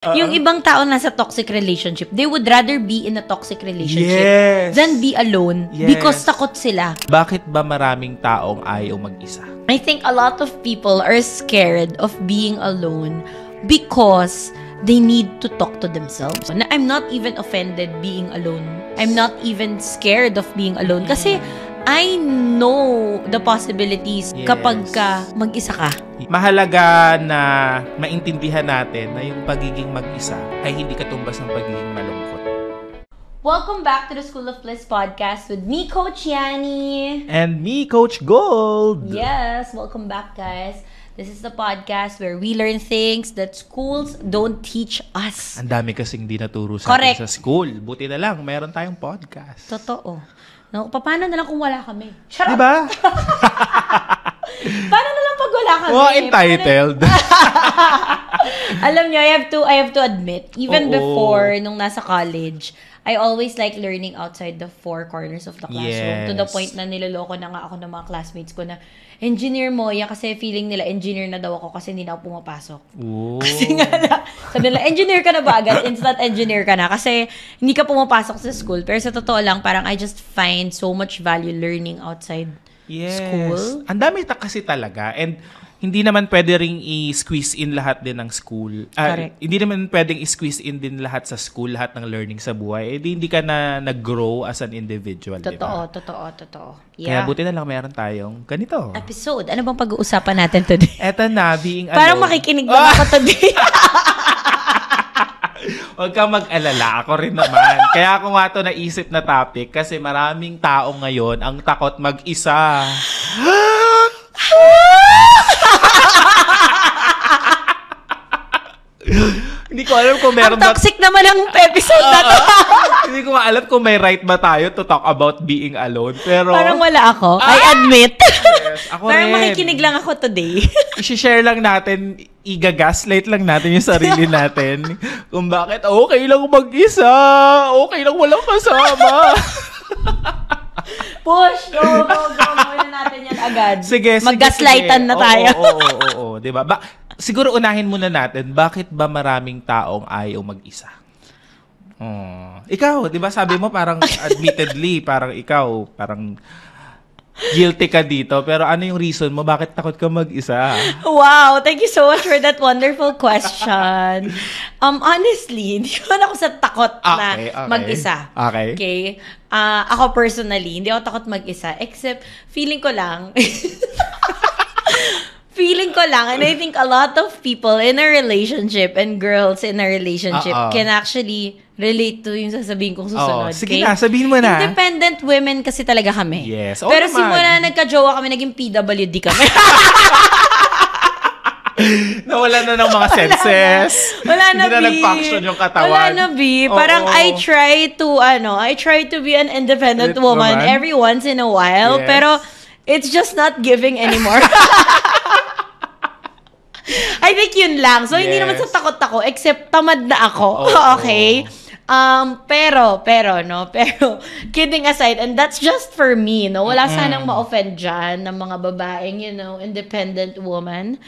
Yung ibang tao nasa toxic relationship, they would rather be in a toxic relationship than be alone because takot sila. Bakit ba maraming taong ayaw mag-isa? I think a lot of people are scared of being alone because they need to talk to themselves. I'm not even offended being alone. I'm not even scared of being alone kasi I know the possibilities kapag ka mag-isa ka. Mahalaga na maintindihan natin na yung pagiging mag-isa ay hindi katumbas ng pagiging malungkot. Welcome back to the School of Bliss podcast with me, Coach Yani. And me, Coach Gold. Yes, welcome back, guys. This is the podcast where we learn things that schools don't teach us. Ang dami kasing di naturo sa atin sa school. Buti na lang, meron tayong podcast. Totoo. No, paano na lang kung wala kami? Charot! Diba? Paano na lang pag wala kami? Oh, entitled. Alam nyo, I have to admit, even before, nung nasa college, I always like learning outside the four corners of the classroom. To the point na niloloko na nga ako ng mga classmates ko na, engineer mo, yan kasi feeling nila engineer na daw ako kasi hindi na ako pumapasok. Ooh. Kasi nga na, sabi nila, engineer ka na ba agad? Instant engineer ka na kasi hindi ka pumapasok sa school. Pero sa totoo lang, parang I just find so much value learning outside school. Ang dami kasi talaga. And hindi naman pwede ring i-squeeze in lahat din ng school. Hindi naman pwedeng i-squeeze in din lahat sa school, lahat ng learning sa buhay. Hindi ka na nag-grow as an individual. Totoo, diba? Totoo. Kaya Yeah. buti na lang meron tayong ganito. Episode. Ano bang pag-uusapan natin today? Eto na, being alone. Parang makikinig lang ako today. Huwag kang mag-alala. Ako rin naman. Kaya ako nga ito naisip na topic kasi maraming tao ngayon ang takot mag-isa. Hindi ko alam kung meron ang toxic naman ang episode na to. Hindi ko alam kung may right ba tayo to talk about being alone. Pero parang wala ako. I admit. Yes, ako parang rin. makikinig lang ako today. I-share lang natin, i-gaslight lang natin yung sarili natin kung bakit okay lang mag-isa, okay lang walang kasama. Push! Go! Gawin na natin yan agad. Sige. Mag-gaslightan na tayo. Oo. Diba? Siguro unahin muna natin, bakit ba maraming taong ayaw mag-isa? Ikaw, di ba sabi mo parang admittedly, parang ikaw, parang guilty ka dito. Pero ano yung reason mo? Bakit takot ka mag-isa? Wow! Thank you so much for that wonderful question. Honestly, hindi ko ako sa takot na mag-isa. Okay? Ako personally, hindi ako takot mag-isa. Except, feeling ko lang, and I think a lot of people in a relationship and girls in a relationship can actually relate to yung sasabihin kong susunod. Sige na, sabihin mo na. Independent women kasi talaga kami. Yes. Pero simula nagka-jowa kami, naging PWD kami. Nawala na ng mga senses. Wala na, hindi na nag-function yung katawan. Wala na, B. Parang I try to be an independent woman every once in a while. Yes. Pero it's just not giving anymore. I think yun lang. So, hindi naman sa takot ako, except tamad na ako. Okay? Pero, kidding aside, and that's just for me, no? Wala sanang ma-offend dyan ng mga babaeng, independent woman.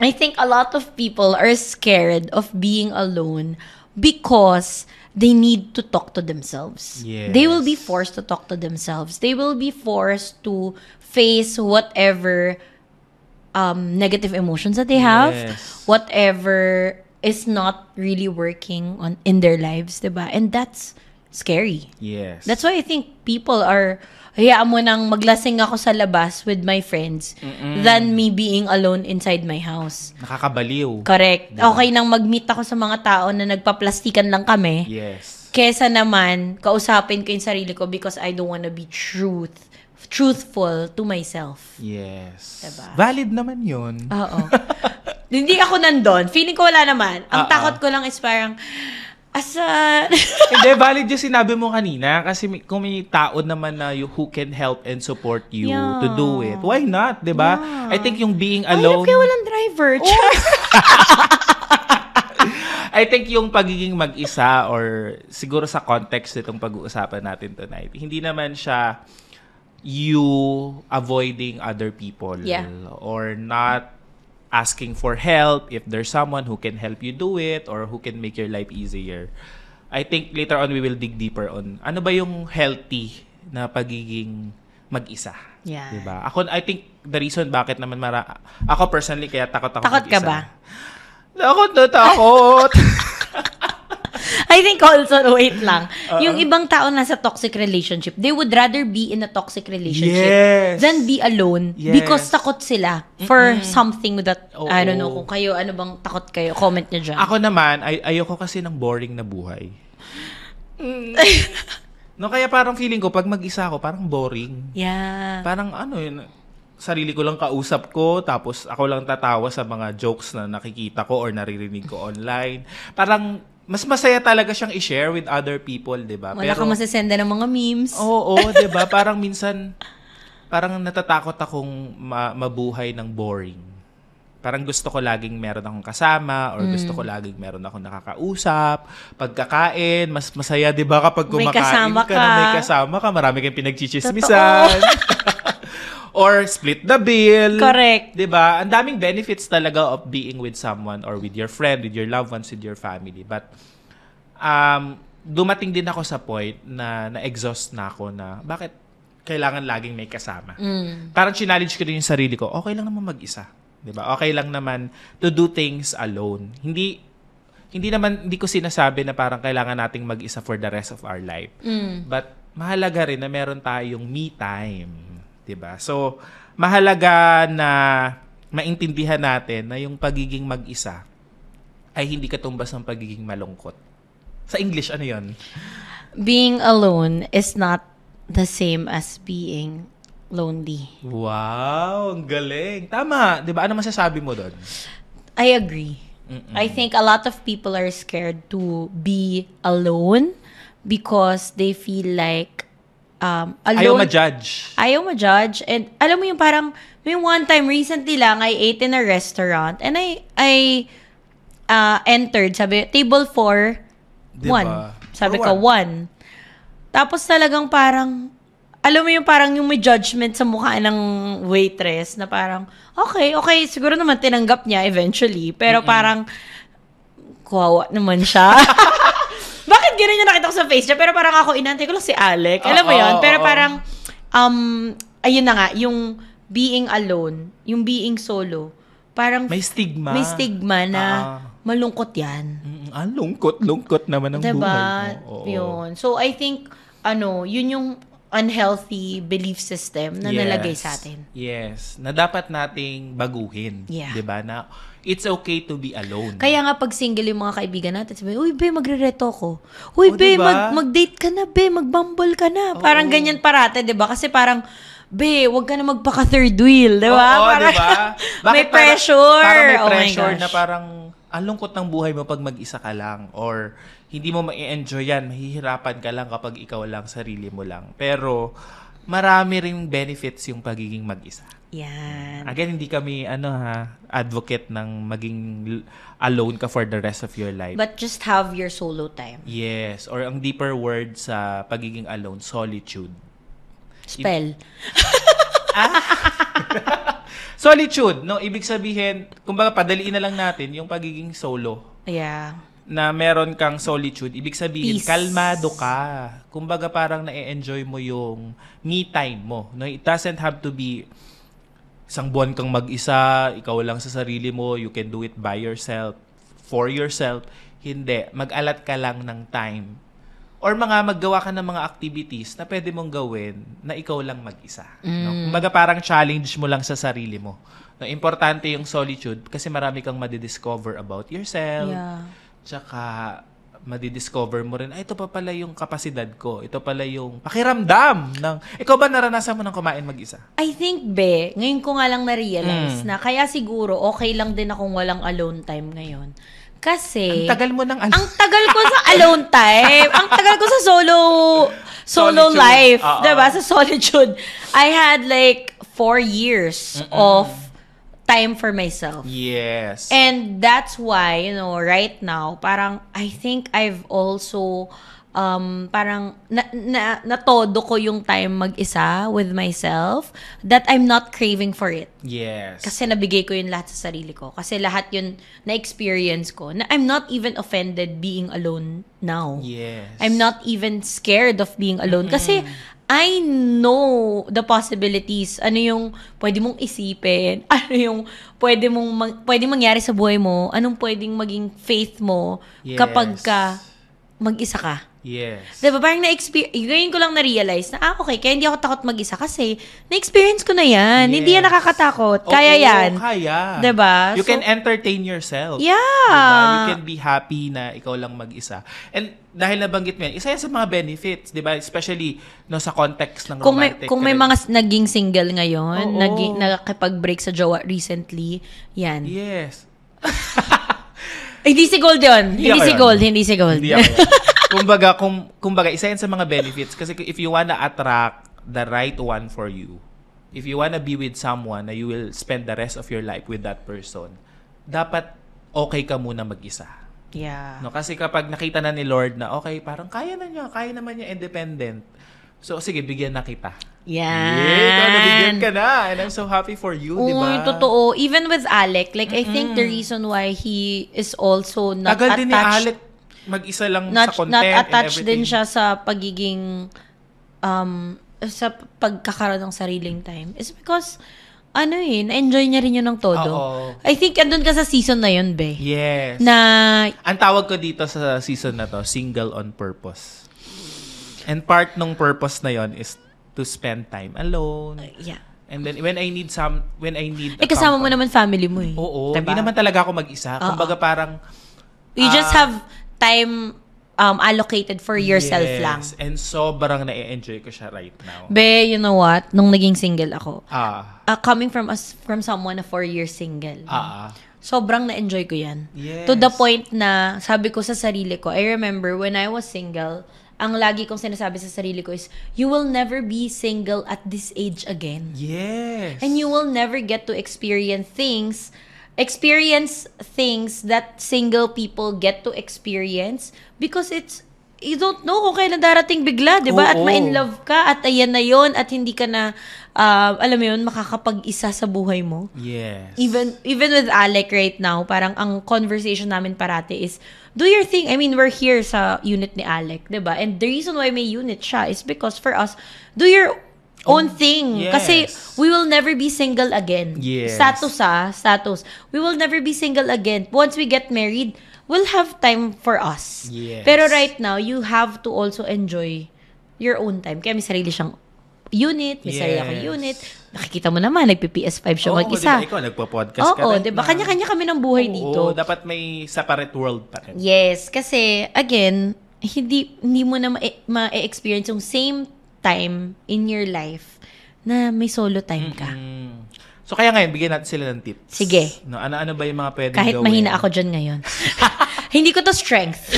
I think a lot of people are scared of being alone because they need to talk to themselves. Yes. They will be forced to talk to themselves. They will be forced to face whatever negative emotions that they have, whatever is not really working in their lives, diba? And that's scary. Yes. That's why I think people are, hayaan mo nang maglasing ako sa labas with my friends than me being alone inside my house. Nakakabaliw. Correct. Diba? Okay nang mag-meet ako sa mga tao na nagpaplastikan lang kami. Yes. Kesa naman, kausapin ko yung sarili ko because I don't wanna be truthful to myself. Yes. Diba? Valid naman yun. Oo. Hindi ako nandun. Feeling ko wala naman. Ang takot ko lang is parang, Hindi, valid yung sinabi mo kanina. Kasi kung may tao naman na who can help and support you to do it, why not? Diba? Yeah. I think yung being alone... Kaya walang driver. I think yung pagiging mag-isa or siguro sa context nitong pag-uusapan natin tonight, hindi naman siya you avoiding other people or not asking for help if there's someone who can help you do it or who can make your life easier. I think later on we will dig deeper on ano ba yung healthy na pagiging mag-isa. Yeah. Diba? I think the reason bakit naman ako personally kaya takot ako Takot mag-isa. ka ba? Takot. I think also, wait lang. Yung ibang tao nasa toxic relationship, they would rather be in a toxic relationship than be alone because takot sila for something that, I don't know, kung kayo, ano bang takot kayo? Comment nyo dyan. Ako naman, ayoko kasi ng boring na buhay. No, kaya parang feeling ko, pag mag-isa ako, parang boring. Yeah. Parang yun, sarili ko lang kausap ko, tapos ako lang tatawa sa mga jokes na nakikita ko or naririnig ko online. Parang, mas masaya talaga siyang i-share with other people, di ba? Wala kang masasenda ng mga memes. Oo, di ba? Parang minsan, parang natatakot akong mabuhay ng boring. Parang gusto ko laging meron akong kasama or gusto ko laging meron akong nakakausap. Pagkakain, mas masaya, di ba? Kapag kumakain ka na may kasama ka, marami kang pinagchichismisan. Or split the bill. Correct. 'Di ba? Ang daming benefits talaga of being with someone or with your friend, with your loved ones, with your family. But dumating din ako sa point na na-exhaust na ako na bakit kailangan laging may kasama. Parang challenge ko din yung sarili ko, okay lang naman mag-isa. 'Di ba? Okay lang naman to do things alone. Hindi ko sinasabi na parang kailangan nating mag-isa for the rest of our life. But mahalaga rin na meron tayong me time. Diba? So, mahalaga na maintindihan natin na yung pagiging mag-isa ay hindi katumbas ng pagiging malungkot. Sa English, ano yun? Being alone is not the same as being lonely. Wow, ang galing. Tama. Diba? Ano masasabi mo doon? I agree. I think a lot of people are scared to be alone because they feel like alone. Ayaw ma-judge. And alam mo yung parang, yung one time recently lang, I ate in a restaurant and I entered, sabi, table 4, 1. Diba? Sabi ko, 1. Tapos talagang parang, alam mo yung parang yung may judgment sa mukha ng waitress na parang, okay, siguro naman tinanggap niya eventually. Pero parang, kuwawa naman siya. Bakit gano'n yung nakita ko sa face niya? Pero parang ako, inantay ko lang si Alec. Alam mo yun? Pero parang, ayun na nga, yung being alone, yung being solo, parang may stigma. May stigma na malungkot yan. Lungkot naman ang buhay mo. Yun. So, I think, yun yung unhealthy belief system na nalagay sa atin. Yes. Na dapat nating baguhin. Yeah. Diba? Na it's okay to be alone. Kaya nga pag single yung mga kaibigan natin, sabi, uy, be, magre-reto ko. Uy, be, diba? mag-date ka na, be, mag-bumble ka na. Parang ganyan parate, diba? Kasi parang, be, wag ka na magpaka-third wheel, diba? Parang, diba? may pressure. Parang may pressure na parang, ang lungkot ng buhay mo pag mag-isa ka lang. Or, hindi mo ma-enjoy yan. Mahihirapan ka lang kapag ikaw lang, sarili mo lang. Pero, marami ring benefits yung pagiging mag-isa. Yan. Again, hindi kami advocate ng maging alone ka for the rest of your life. But just have your solo time. Yes. Or ang deeper word sa pagiging alone, solitude. Spell. Solitude, no? Ibig sabihin, kumbaga padaliin na lang natin yung pagiging solo. Yeah. Na meron kang solitude, ibig sabihin, Peace. kalmado ka. Kumbaga parang na-enjoy mo yung me time mo. No? It doesn't have to be isang buwan kang mag-isa, ikaw lang sa sarili mo, you can do it by yourself, for yourself. Hindi. Mag-alat ka lang ng time. Or maggawa ka ng mga activities na pwede mong gawin na ikaw lang mag-isa. No? Kumbaga parang challenge mo lang sa sarili mo. No, importante yung solitude kasi marami kang madidiscover about yourself. Yeah. Tsaka madidiscover mo rin, ito pa pala yung kapasidad ko. Ito pala yung pakiramdam ng... Ikaw ba naranasan mo ng kumain mag-isa? I think, be, ngayon ko nga lang na-realize na kaya siguro okay lang din akong walang alone time ngayon. Kasi... Ang tagal mo ng... Ang tagal ko sa alone time. Ang tagal ko sa solo life. Diba? Sa solitude. I had like 4 years of time for myself. Yes. And that's why, right now, parang I think I've also parang natodo ko yung time mag-isa with myself, that I'm not craving for it. Yes. Kasi nabigay ko yun lahat sa sarili ko. Kasi lahat yun na-experience ko. Na I'm not even offended being alone now. Yes. I'm not even scared of being alone. Kasi I know the possibilities. Ano yung pwede mong isipin? Ano yung pwedeng mangyari sa buhay mo? Anong pwedeng maging faith mo kapag ka mag-isa ka? Yes. Diba? Parang ngayon ko lang na-realize na, okay, kaya hindi ako takot mag-isa kasi na-experience ko na yan. Yes. Hindi yan nakakatakot. Kaya yan. Kaya. Diba? You can entertain yourself. Yeah. Diba? You can be happy na ikaw lang mag-isa. And dahil nabanggit mo yan, isa yan sa mga benefits, diba? Especially sa context ng romantic. Kung may mga naging single ngayon, nakakipag-break sa jowa recently, yan. Yes. Hindi si Gold yun. Hindi si Gold. Hindi ako kumbaga, isa yan sa mga benefits. Kasi if you wanna attract the right one for you, if you wanna be with someone na you will spend the rest of your life with that person, dapat okay ka muna mag-isa. Yeah. No, kasi kapag nakita na ni Lord na, okay, parang kaya naman niya independent. So, sige, bigyan na kita. Yan. Yeah, nabigyan ka na. And I'm so happy for you, di ba? Totoo. Even with Alec, like, I think the reason why he is also not tagal attached. Din ni Alec, mag-isa lang sa content not and attached everything. din siya sa pagiging, sa pagkakaroon ng sariling time. Is because, na-enjoy niya rin yun ng todo. Oo. I think, andun ka sa season na yun, be. Yes. Na, ang tawag ko dito sa season na to, single on purpose. And part ng purpose na yon is to spend time alone. Yeah. And then when I need kasama mo naman family mo eh. Oo, diba? hindi naman talaga ako mag-isa. Kumbaga parang you just have time allocated for yourself lang. And sobrang na-enjoy ko siya right now. Be, you know what? Nung naging single ako, coming from someone na 4 years single, sobrang na-enjoy ko yan. Yes. To the point na, sabi ko sa sarili ko, I remember when I was single, ang lagi kong sinasabi sa sarili ko is, you will never be single at this age again. Yes. And you will never get to experience things that single people get to experience because you don't know kung kailan darating bigla, di ba? At ma-in love ka, at ayan na yon, at hindi ka na, alam mo yun, makakapag-isa sa buhay mo. Yes. Even with Alec right now, parang ang conversation namin parati is, do your thing. I mean, we're here sa unit ni Alec, di ba? And the reason why may unit siya is because for us, do your own thing. Yes. Kasi we will never be single again. Yes. Status. We will never be single again. Once we get married, we'll have time for us. Yes. Pero right now, you have to also enjoy your own time. Kaya may sarili siyang unit, may sarili akong unit. Nakikita mo naman, nagpi-PS5 siya mag-isa. Diba, ikaw nagpo-podcast ka rin. Diba? Kanya-kanya kami ng buhay dito. Dapat may separate world pa rin. Yes, kasi, again, hindi mo na ma-experience yung same time in your life na may solo time ka. So, kaya ngayon, bigyan natin sila ng tips. Sige. No, ano-ano ba yung mga pwedeng Kahit gawin? mahina ako dyan ngayon. Hindi ko to strength.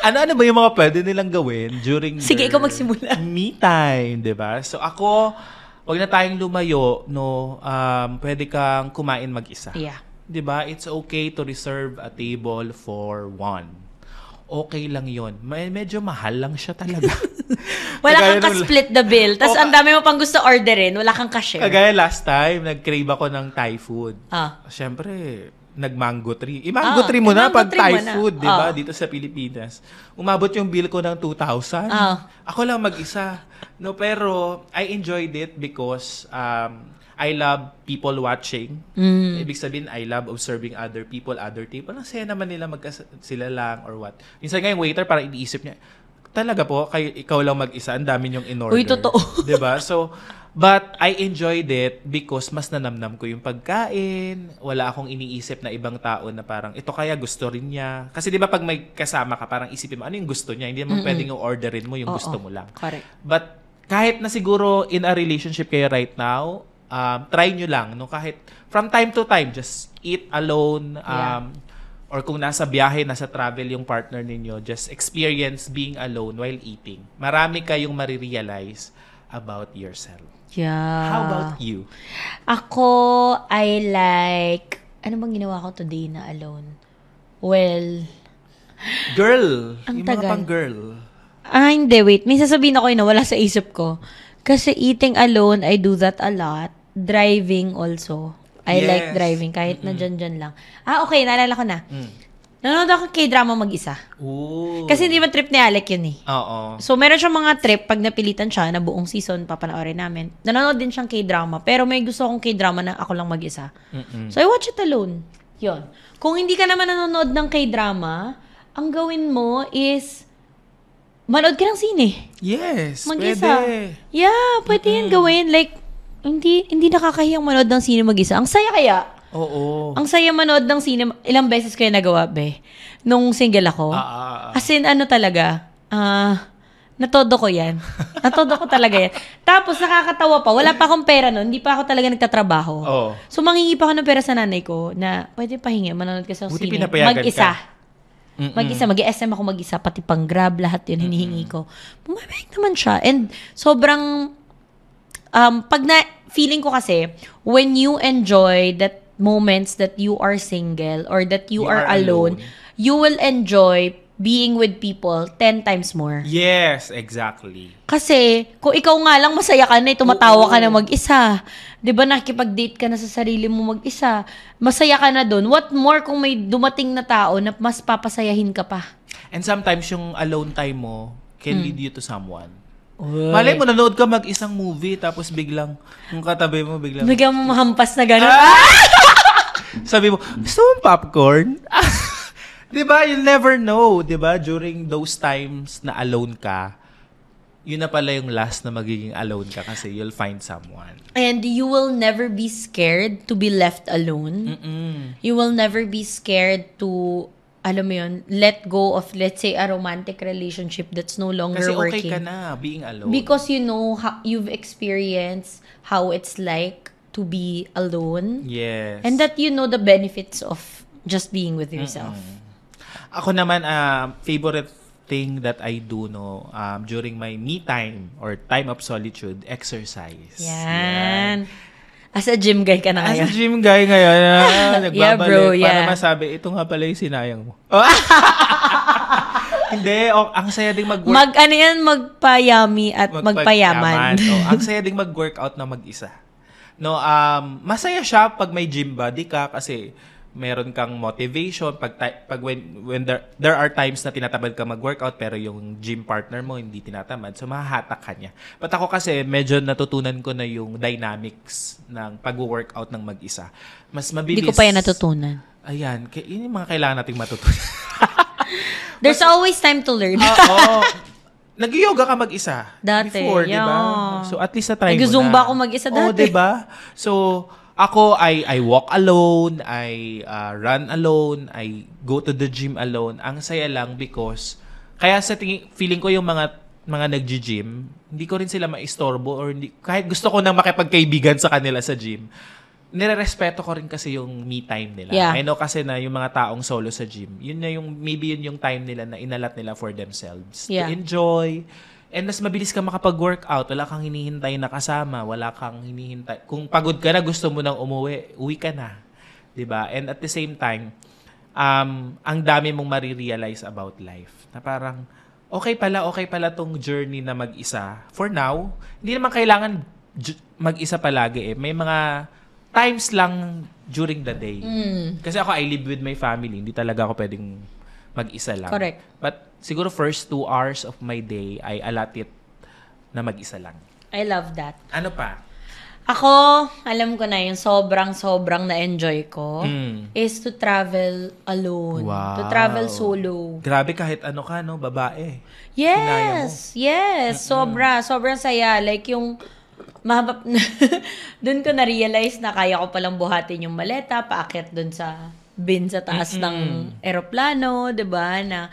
Ano-ano ba yung mga pwede nilang gawin during Sige, ikaw magsimula. Me time, di ba? So, ako, wag na tayong lumayo, no? Pwede kang kumain mag-isa. Yeah. Di ba? It's okay to reserve a table for one. Okay lang yon. Medyo mahal lang siya talaga. Wala kang ka-split the bill. Tapos ang dami mo pang gusto orderin. Wala kang ka-share. Kagaya last time, nag-crave ako ng Thai food. Siyempre, nag-mango tree. I-mango tree mo na pag Thai food, di ba? Dito sa Pilipinas. Umabot yung bill ko ng 2,000. Ako lang mag-isa. No, pero I enjoyed it because I love people watching. Ibig sabihin, I love observing other people, other table. Ang saya naman nila sila lang or what. Minsan nga yung waiter, parang iniisip niya, talaga po, ikaw lang mag-isa, ang dami niyong in-order. Uy, totoo. Diba? So, but I enjoyed it because mas nanamnam ko yung pagkain. Wala akong iniisip na ibang tao na parang, ito kaya gusto rin niya. Kasi diba pag may kasama ka, parang isipin mo, ano yung gusto niya? Hindi naman pwedeng yung orderin mo yung gusto mo lang. Correct. But kahit na siguro in a relationship kayo right now, try nyo lang, no? Kahit from time to time, just eat alone, or kung nasa biyahe, nasa travel yung partner ninyo, just experience being alone while eating. Marami kayong marirealize about yourself. Yeah. How about you? Ako, I like, ano bang ginawa ko today na alone? Well, Girl. Ang Yung tagal. mga pang girl. Hindi, wait. May sasabihin ako yun na wala sa isip ko. Kasi eating alone, I do that a lot. Driving also. I like driving kahit na dyan lang. Okay. Naalala ko na. Nanonood ako K-drama mag-isa. Ooh. Kasi hindi ba trip ni Alec yun eh. Oo. So, meron siyang mga trip pag napilitan siya na buong season, papanoorin namin. Nanonood din siyang K-drama. Pero may gusto akong K-drama na ako lang mag-isa. So, I watch it alone. Yun. Kung hindi ka naman nanonood ng K-drama, ang gawin mo is manood ka ng sine. Yes, mag-isa. pwede. Yeah, pwede yan gawin. Like, hindi nakakahiyang manood ng sine mag-isa. Ang saya kaya. Oo. Ang saya manood ng sine. Ilang beses ko yung nagawa, be. Nung single ako. As in, talaga. Natodo ko yan. Natodo ko talaga yan. Tapos, nakakatawa pa. Wala pa akong pera nun. Hindi pa ako talaga nagtatrabaho. Oh. So, manghingi pa ako ng pera sa nanay ko na pwede pahingi. Manonood ka sa Buti sine. pinapayagan Mag-isa. ka. Mag-isa. Mag-SM ako mag-isa. Pati pang Grab. Lahat yun. Hinihingi ko. Pumabayag naman siya. And sobrang feeling ko kasi, when you enjoy that moments that you are single or that you are alone, you will enjoy being with people 10 times more. Yes, exactly. Kasi, kung ikaw nga lang masaya ka na, tumatawa ka na mag-isa. 'Di ba nakikipag-date ka na sa sarili mo mag-isa. Masaya ka na doon. What more kung may dumating na tao na mas papasayahin ka pa? And sometimes yung alone time mo can lead you to someone. Malay mo, nanood ka mag-isang movie, tapos biglang, yung katabi mo, biglang mo mahampas na gano'n. Sabi mo, gusto mong popcorn? Diba? You'll never know, diba? During those times na alone ka, yun na pala yung last na magiging alone ka kasi you'll find someone. And you will never be scared to be left alone. You will never be scared to, alam mo yun, let go of, let's say, a romantic relationship that's no longer kasi working. Kasi okay ka na being alone. Because you know, you've experienced how it's like to be alone. Yes. And that you know the benefits of just being with yourself. Ako naman, favorite thing that I do during my me time or time of solitude, exercise. Yan. As a gym guy ka na ngayon. As a gym guy ngayon, nagbabalik Yeah, bro, para masabi, ito nga pala yung sinayang mo. Hindi, ang saya ding mag-work. Magpayami at magpayaman. Ang saya ding mag-workout na mag-isa. Masaya siya pag may gym buddy ka kasi meron kang motivation pag when there are times na tinatamad ka mag-workout pero yung gym partner mo hindi tinatamad, so mahahatak ka niya. But ako kasi medyo natutunan ko na yung dynamics ng pag-workout ng mag-isa. Mas mabilis. Hindi ko pa yan natutunan. Ayan, yun yung mga kailangan nating matutunan. There's always time to learn. Oo. Nag-yoga ka mag-isa. Dati, before, di ba? So at least na-try mo na. Nag-zumba ako mag-isa dati. di ba? So ako, I walk alone, I run alone, I go to the gym alone. Ang saya lang because, kaya feeling ko yung mga nag-gym, hindi ko rin sila maistorbo or kahit gusto ko nang makipagkaibigan sa kanila sa gym, nirerespeto ko rin kasi yung me time nila. Yeah. I know kasi na yung mga taong solo sa gym, maybe yun yung time nila na inalat nila for themselves. Yeah. To enjoy. And mas mabilis ka makapag-workout. Wala kang hinihintay na kasama. Wala kang hinihintay. Kung pagod ka na, gusto mo nang uwi ka na. Diba? And at the same time, ang dami mong marirealize about life. Na parang, okay pala tong journey na mag-isa. For now, hindi naman kailangan mag-isa palagi eh. May mga times lang during the day. Kasi ako, I live with my family. Hindi talaga ako pwedeng mag-isa lang. Correct. But siguro first 2 hours of my day, I allot it na mag-isa lang. I love that. Ano pa? Ako, alam ko na yung sobrang na-enjoy ko is to travel alone. Wow. To travel solo. Grabe kahit ano ka, no? Babae. Yes. Sobrang saya. Like yung mahaba, doon ko na-realize na kaya ko palang buhatin yung maleta, paakyat doon sa bin sa taas ng eroplano, 'di ba? Na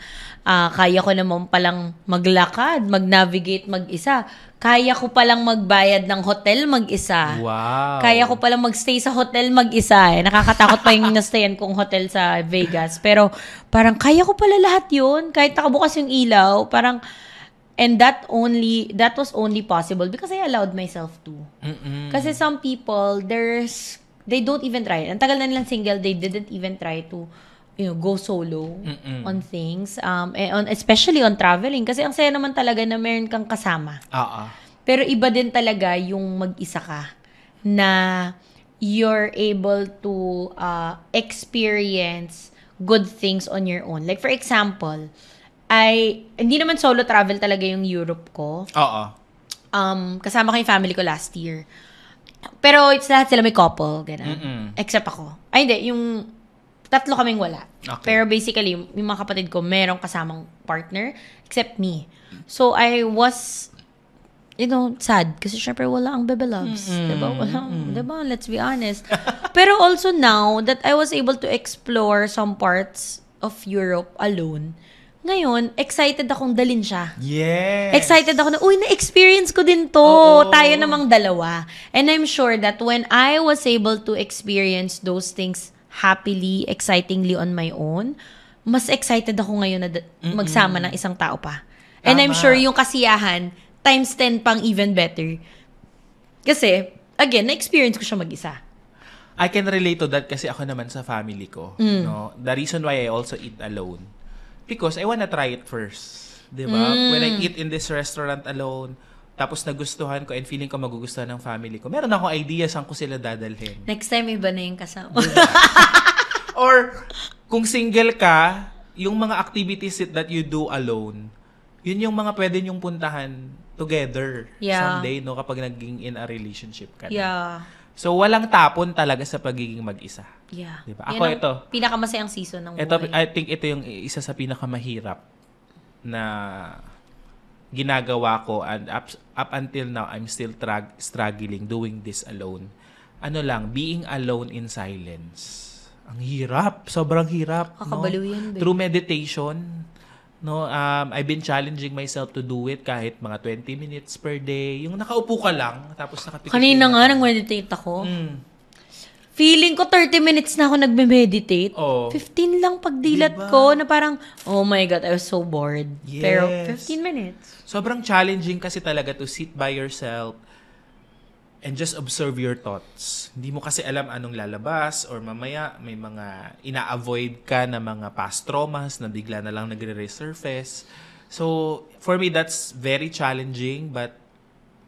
kaya ko naman palang maglakad, mag-navigate mag-isa. Kaya ko palang magbayad ng hotel mag-isa. Wow. Kaya ko palang magstay sa hotel mag-isa. Nakakatakot pa yung nastayan kong hotel sa Vegas. Pero parang kaya ko pala lahat 'yun. Kahit nakabukas yung ilaw, parang and that was only possible because I allowed myself to. Kasi some people, they don't even try. Ang tagal na nilang single, they didn't even try to go solo on things. Especially on traveling. Kasi ang saya naman talaga na meron kang kasama. Pero iba din talaga yung mag-isa ka na you're able to experience good things on your own. Like for example, hindi naman solo travel talaga yung Europe ko. Kasama ko yung family ko last year. Pero lahat sila may couple, gano'n. Except ako. Ay, hindi. Yung 3 kaming wala. Okay. Pero basically, yung mga kapatid ko, merong kasamang partner, except me. So, I was, sad. Kasi syempre, wala ang Bebe Loves. Diba? Diba? Let's be honest. Pero also now, that I was able to explore some parts of Europe alone, ngayon, excited akong dalin siya. Yes. Excited ako na, na-experience ko din to. Tayo namang dalawa. And I'm sure that when I was able to experience those things happily, excitingly on my own, mas excited ako ngayon na magsama ng isang tao pa. And I'm sure yung kasiyahan, times 10 pang even better. Kasi, again, na-experience ko siya mag-isa. I can relate to that kasi ako naman sa family ko. No? The reason why I also eat alone, because I wanna try it first. Diba? When I eat in this restaurant alone, tapos nagustuhan ko and feeling ko magugustuhan ng family ko, meron akong idea saan ko sila dadalhin. Next time, iba na yung kasama. Diba? Or, kung single ka, yung mga activities that you do alone, yun yung mga pwede nyong puntahan together someday, no? Kapag naging in a relationship ka na. Yeah. So, walang tapon talaga sa pagiging mag-isa. Yeah. Diba? Ako ito. Pinakamasayang season ng buhay. I think ito yung isa sa pinakamahirap na ginagawa ko, and up until now, I'm still struggling doing this alone. Being alone in silence. Ang hirap. Sobrang hirap. Kakabaliw yun, babe. Through meditation, I've been challenging myself to do it kahit mga 20 minutes per day. Yung nakaupo ka lang, tapos nakapikit. Kanina nga, nag-meditate ako. Feeling ko 30 minutes na ako nagme-meditate. 15 lang pagdilat ko na parang, oh my God, I was so bored. Yes. Pero 15 minutes. Sobrang challenging kasi talaga to sit by yourself and just observe your thoughts. Hindi mo kasi alam anong lalabas or mamaya may mga ina-avoid ka na mga past traumas na bigla na lang nagre-resurface. So, for me, that's very challenging but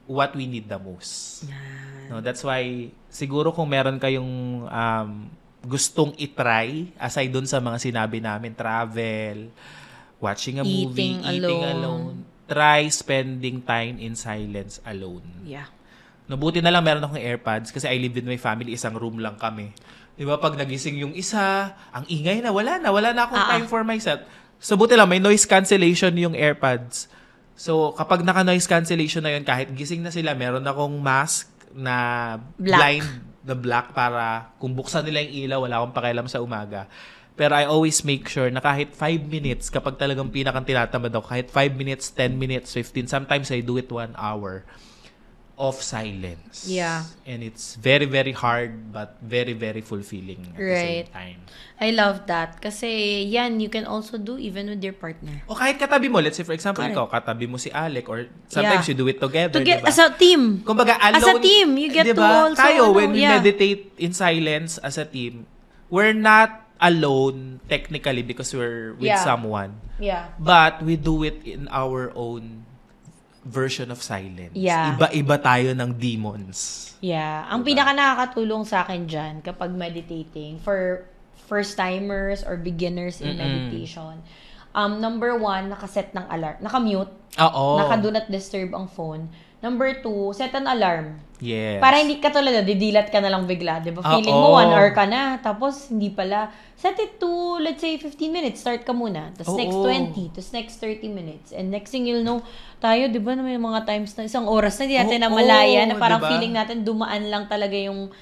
what we need the most. No, that's why siguro kung meron kayong gustong itry, aside dun sa mga sinabi namin, travel, watching a movie, eating alone, try spending time in silence alone. Yeah. Nabuti na lang meron akong AirPods kasi I live with my family, isang room lang kami. Di ba, pag nagising yung isa, ang ingay na, wala na akong time for myself. So, buti lang, may noise cancellation yung AirPods. So, kapag naka-noise cancellation na yun, kahit gising na sila, meron akong mask na blind the black para kung buksan nila yung ilaw, wala akong pakialam sa umaga. Pero I always make sure na kahit 5 minutes, kapag talagang pinakang tinatamad ako, kahit 5 minutes, 10 minutes, 15, sometimes I do it 1 hour of silence. Yeah. And it's very, very hard but very, very fulfilling at the same time. I love that. Kasi yan, you can also do even with your partner. O kahit katabi mo, let's say for example, ikaw, katabi mo si Alec or sometimes you do it together, diba? As a team. Kumbaga, alone. As a team, you get diba? to also. Tayo, when we meditate in silence as a team, we're not alone technically because we're with someone. Yeah. But we do it in our own version of silence. Yeah. Iba-iba tayo ng demons. Yeah. Ang pinaka nakakatulong sa akin dyan kapag meditating for first-timers or beginners in meditation, number 1, nakaset ng alarm. Naka-mute. Naka-do not disturb ang phone. Number 2, set an alarm. Yes. Para hindi ka tulad, didilat ka na lang bigla. Diba? Feeling mo 1 hour ka na. Tapos, hindi pala. Set it to, let's say, 15 minutes. Start ka muna. Tapos next 20. Tapos next 30 minutes. And next thing you'll know, tayo, di ba, may mga times na isang oras na hindi natin namalaya na parang diba? Feeling natin dumaan lang talaga yung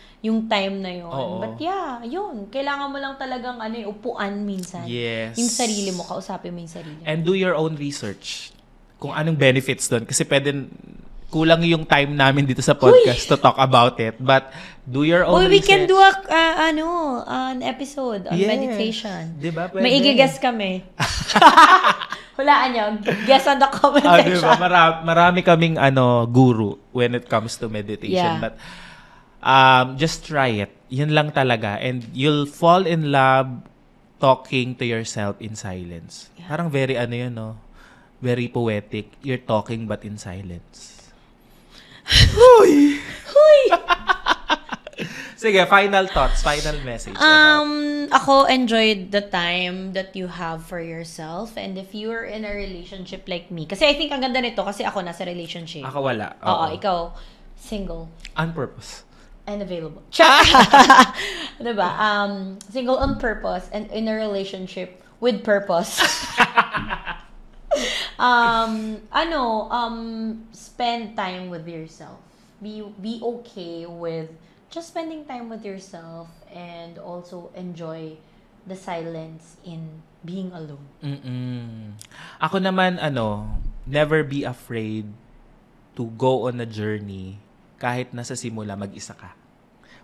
time na yun. But yeah, yun. Kailangan mo lang talagang upuan minsan. Yes. Yung sarili mo, kausapin mo yung sarili mo. And do your own research. Kung anong benefits doon. Kasi pwede, kulang yung time namin dito sa podcast to talk about it. But do your own research. We can do an episode on meditation. Diba? Pwede. May igigas kami. Hulaan nyo. Guess on the comment section. Diba? Marami kaming guru when it comes to meditation. Yeah. But just try it. Yun lang talaga. And you'll fall in love talking to yourself in silence. Yeah. Parang very yun, no? Very poetic. You're talking but in silence. Huy! Huy! Sige, final thoughts, final message. Ako enjoyed the time that you have for yourself, and if you're in a relationship like me, kasi I think ang ganda nito kasi ako nasa relationship. Ako wala. Oo, ikaw single. On purpose. And available. Diba? Single on purpose and in a relationship with purpose. Spend time with yourself. Be okay with just spending time with yourself and also enjoy the silence in being alone. Ako naman, never be afraid to go on a journey kahit nasa simula mag-isa ka.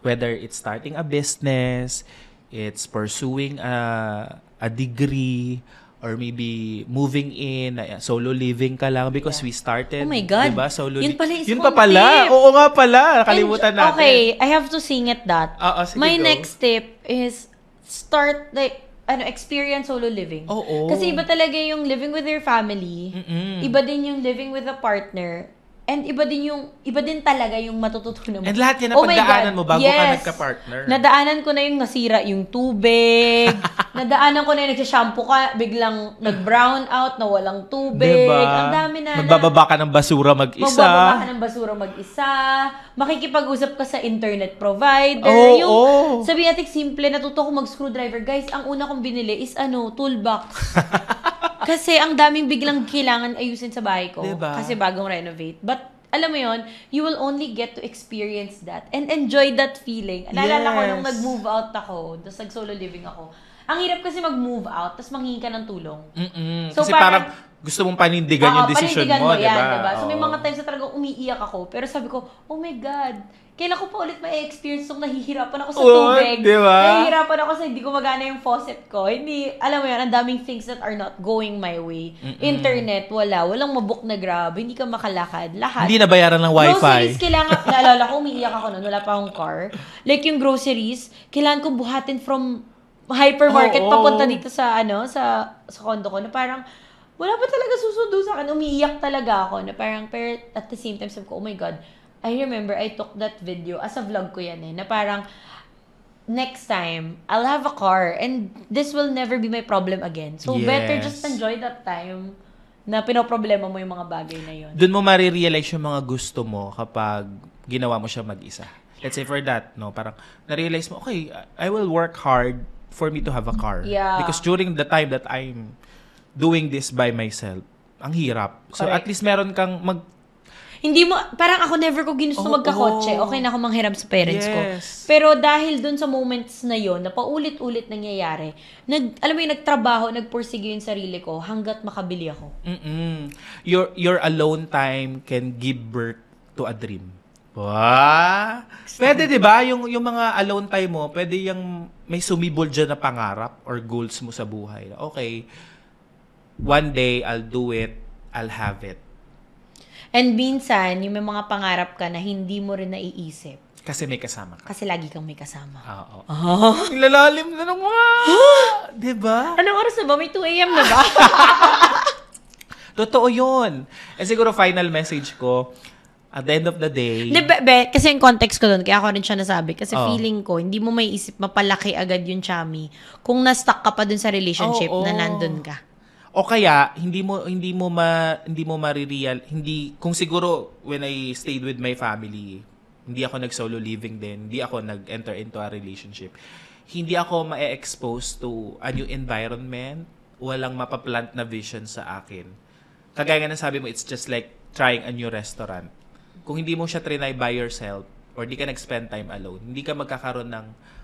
Whether it's starting a business, it's pursuing a degree, or maybe moving in, solo living ka lang because we started, oh my God, diba? Solo yun pala is yun pa pala. tip. Oo nga pala. Nakalimutan natin. Okay, I have to sing it that. Sige, my go. next tip is start experience solo living. Kasi iba talaga yung living with your family. Iba din yung living with a partner. And iba din talaga yung matututunan mo. And lahat yan na pagdaanan mo bago ka nagka-partner. Nadaanan ko na yung nasira yung tubig. Nadaanan ko na yung nagsashampoo ka, biglang nag-brown out, na walang tubig. Diba? Ang dami na. Magbababa ka ng basura mag-isa. Makikipag-usap ka sa internet provider. Sabi natin simple, natuto ko mag-screwdriver. Guys, ang una kong binili is toolbox. Kasi ang daming biglang kailangan ayusin sa bahay ko. Diba? Kasi bagong renovate. But, alam mo yon, you will only get to experience that and enjoy that feeling. Naalala ko nung nag-move out ako, tapos nag-solo living ako. Ang hirap kasi mag-move out, tapos manghingi ka ng tulong. So, kasi parang gusto mong panindigan yung decision mo, diba? So, may mga times na talagang umiiyak ako. Pero sabi ko, oh my God, kailan ko pa ulit ma-experience nung nahihirapan ako sa tubig. Diba? Nahihirapan ako sa hindi ko magana yung faucet ko. Hindi, alam mo yan, ang daming things that are not going my way. Internet, walang mabook na Grab, hindi ka makalakad, lahat. Hindi nabayaran ng wifi. Groceries, kailangan, naalala ko, umiiyak ako nun, wala pa akong car. Like yung groceries, kailangan ko buhatin from hypermarket papunta dito sa condo ko, na parang, wala pa talaga susundo sa akin. Umiiyak talaga ako, na parang, pero at the same time, sabi ko, oh my God, I remember I took that video, as a vlog ko yan na parang, next time, I'll have a car and this will never be my problem again. So, better just enjoy that time na pinoproblema mo yung mga bagay na yun. Doon mo marirealize yung mga gusto mo kapag ginawa mo siya mag-isa. Let's say for that, parang na-realize mo, okay, I will work hard for me to have a car. Yeah. Because during the time that I'm doing this by myself, ang hirap. So, Correct. at least meron kang hindi mo, parang ako never ko ginusto magkakotse. Okay na ako manghiram sa parents ko. Pero dahil dun sa moments na yon na paulit-ulit nangyayari, alam mo yung nagtrabaho, nagpursige yung sarili ko hanggat makabili ako. Your alone time can give birth to a dream. Wow! Pwede, di ba? Yung mga alone time mo, pwede yung may sumibol dyan na pangarap or goals mo sa buhay. Okay, one day, I'll do it, I'll have it. And minsan, yung may mga pangarap ka na hindi mo rin naiisip. Kasi may kasama ka. Kasi lagi kang may kasama. Oo. Ang lalalim na nung diba? Anong oras na ba? May 2 a.m. na ba? Totoo yun. And siguro final message ko, at the end of the day... Kasi yung context ko doon, kaya ako rin siya nasabi. Kasi feeling ko, hindi mo may isip mapalaki agad yung chami kung na-stuck ka pa dun sa relationship na nandun ka. O kaya hindi mo kung siguro when I stayed with my family, hindi ako nag-solo living din, hindi ako nag-enter into a relationship. Hindi ako ma-expose to a new environment, walang mapaplant na vision sa akin. Kagaya nga ng sabi mo, it's just like trying a new restaurant. Kung hindi mo siya trinay by yourself or hindi ka nag-spend time alone, hindi ka magkakaroon ng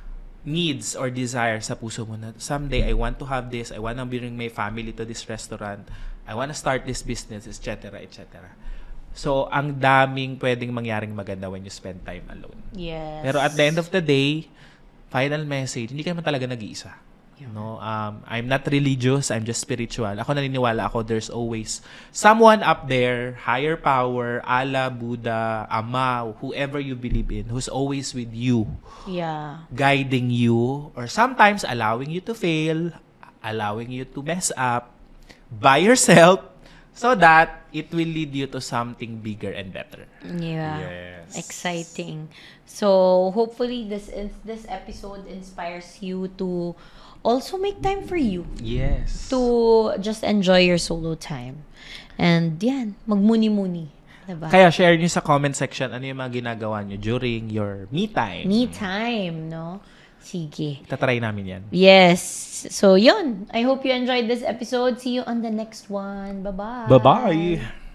needs or desire sa puso mo na someday I want to have this, I want to bring my family to this restaurant, I want to start this business, etc., etc. So, ang daming pwedeng mangyaring maganda when you spend time alone. Yes. Pero at the end of the day, final message, hindi ka naman talaga nag-iisa. No, I'm not religious, I'm just spiritual. Ako naniniwala ako there's always someone up there, higher power, Allah, Buddha, Ama, whoever you believe in, who's always with you. Yeah. Guiding you, or sometimes allowing you to fail, allowing you to mess up by yourself, so that it will lead you to something bigger and better. Yeah. Yes. Exciting. So, hopefully this episode inspires you to also make time for you. Yes. To just enjoy your solo time. And yan, magmuni-muni. Diba? Kaya share nyo sa comment section ano yung mga ginagawa nyo during your me time. Me time, no? Sige. Tatry namin yan. Yes. So, yun. I hope you enjoyed this episode. See you on the next one. Bye-bye. Bye-bye!